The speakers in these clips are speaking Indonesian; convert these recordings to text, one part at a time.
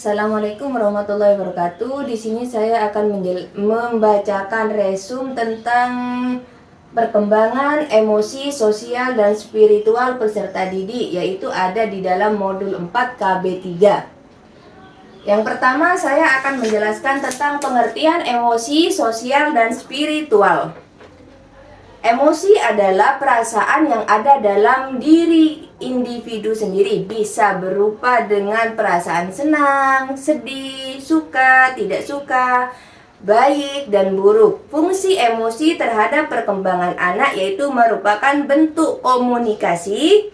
Assalamualaikum warahmatullahi wabarakatuh. Di sini saya akan membacakan resum tentang perkembangan emosi, sosial, dan spiritual peserta didik, yaitu ada di dalam modul 4 KB3. Yang pertama, saya akan menjelaskan tentang pengertian emosi, sosial, dan spiritual. Emosi adalah perasaan yang ada dalam diri individu sendiri, bisa berupa dengan perasaan senang, sedih, suka, tidak suka, baik dan buruk. Fungsi emosi terhadap perkembangan anak yaitu merupakan bentuk komunikasi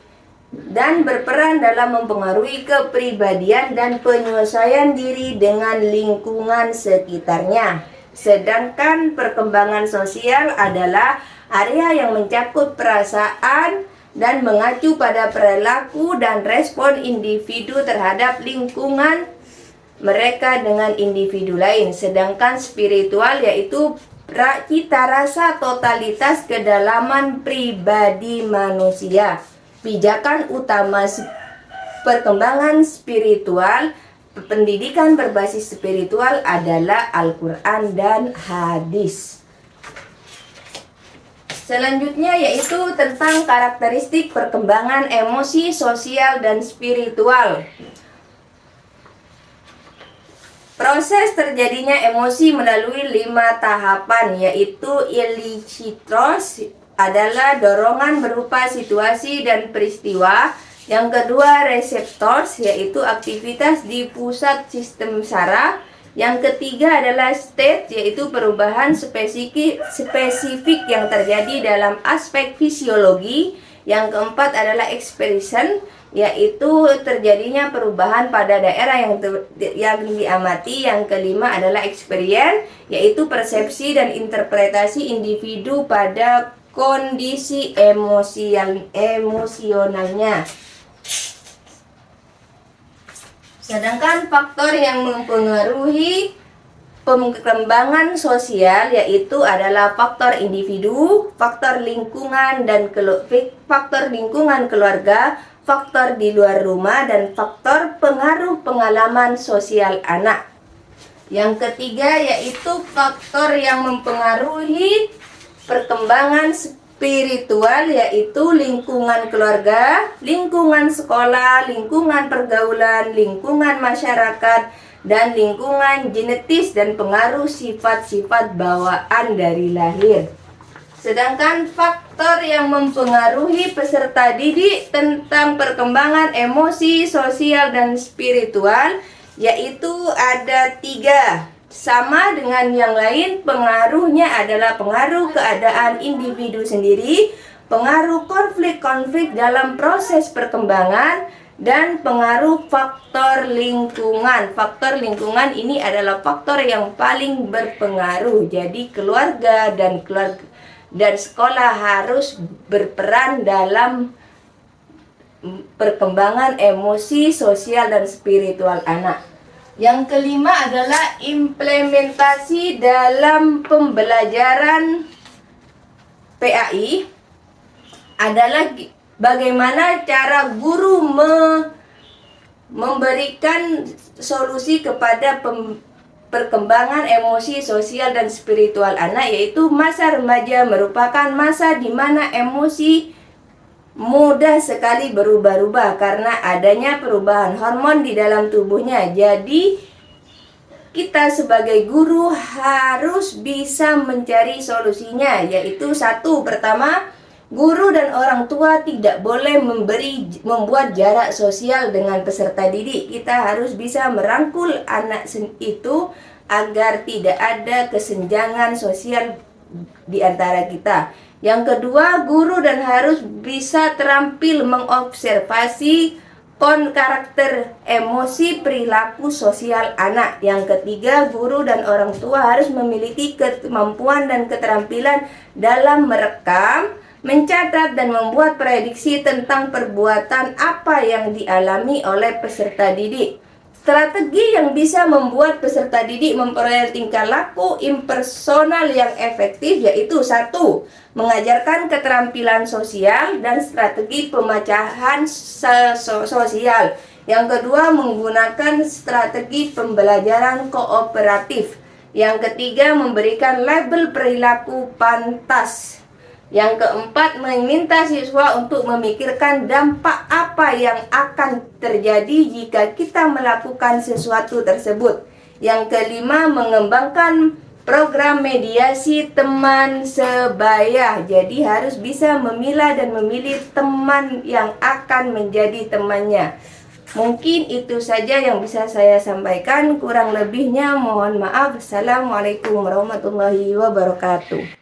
dan berperan dalam mempengaruhi kepribadian dan penyesuaian diri dengan lingkungan sekitarnya. Sedangkan perkembangan sosial adalah area yang mencakup perasaan dan mengacu pada perilaku dan respon individu terhadap lingkungan mereka dengan individu lain. Sedangkan spiritual yaitu cita rasa totalitas kedalaman pribadi manusia. Pijakan utama perkembangan spiritual, pendidikan berbasis spiritual adalah Al-Quran dan hadis. Selanjutnya yaitu tentang karakteristik perkembangan emosi, sosial, dan spiritual. Proses terjadinya emosi melalui 5 tahapan, yaitu ilicitos adalah dorongan berupa situasi dan peristiwa. Yang kedua reseptors, yaitu aktivitas di pusat sistem saraf. Yang ketiga adalah state, yaitu perubahan spesifik yang terjadi dalam aspek fisiologi. Yang keempat adalah expression, yaitu terjadinya perubahan pada daerah yang diamati. Yang kelima adalah experience, yaitu persepsi dan interpretasi individu pada kondisi emosionalnya. Sedangkan faktor yang mempengaruhi perkembangan sosial yaitu adalah faktor individu, faktor lingkungan dan faktor lingkungan keluarga, faktor di luar rumah, dan faktor pengaruh pengalaman sosial anak. Yang ketiga yaitu faktor yang mempengaruhi perkembangan spiritual yaitu lingkungan keluarga, lingkungan sekolah, lingkungan pergaulan, lingkungan masyarakat, dan lingkungan genetis dan pengaruh sifat-sifat bawaan dari lahir. Sedangkan faktor yang mempengaruhi peserta didik tentang perkembangan emosi, sosial, dan spiritual yaitu ada 3. Sama dengan yang lain, pengaruhnya adalah pengaruh keadaan individu sendiri, pengaruh konflik-konflik dalam proses perkembangan, dan pengaruh faktor lingkungan. Faktor lingkungan ini adalah faktor yang paling berpengaruh. Jadi keluarga dan sekolah harus berperan dalam perkembangan emosi, sosial, dan spiritual anak. Yang kelima adalah implementasi dalam pembelajaran PAI adalah bagaimana cara guru memberikan solusi kepada perkembangan emosi, sosial, dan spiritual anak, yaitu masa remaja merupakan masa di mana emosi mudah sekali berubah-ubah karena adanya perubahan hormon di dalam tubuhnya. Jadi kita sebagai guru harus bisa mencari solusinya, yaitu pertama, guru dan orang tua tidak boleh membuat jarak sosial dengan peserta didik. Kita harus bisa merangkul anak itu agar tidak ada kesenjangan sosial di antara kita. Yang kedua, guru dan harus bisa terampil mengobservasi karakter emosi perilaku sosial anak. Yang ketiga, guru dan orang tua harus memiliki kemampuan dan keterampilan dalam merekam, mencatat, dan membuat prediksi tentang perbuatan apa yang dialami oleh peserta didik. Strategi yang bisa membuat peserta didik memperoleh tingkah laku impersonal yang efektif yaitu 1. Mengajarkan keterampilan sosial dan strategi pemecahan sosial. Yang kedua, menggunakan strategi pembelajaran kooperatif. Yang ketiga, memberikan label perilaku pantas. Yang keempat, meminta siswa untuk memikirkan dampak apa yang akan terjadi jika kita melakukan sesuatu tersebut. Yang kelima, mengembangkan program mediasi teman sebaya. Jadi harus bisa memilah dan memilih teman yang akan menjadi temannya. Mungkin itu saja yang bisa saya sampaikan. Kurang lebihnya mohon maaf. Assalamualaikum warahmatullahi wabarakatuh.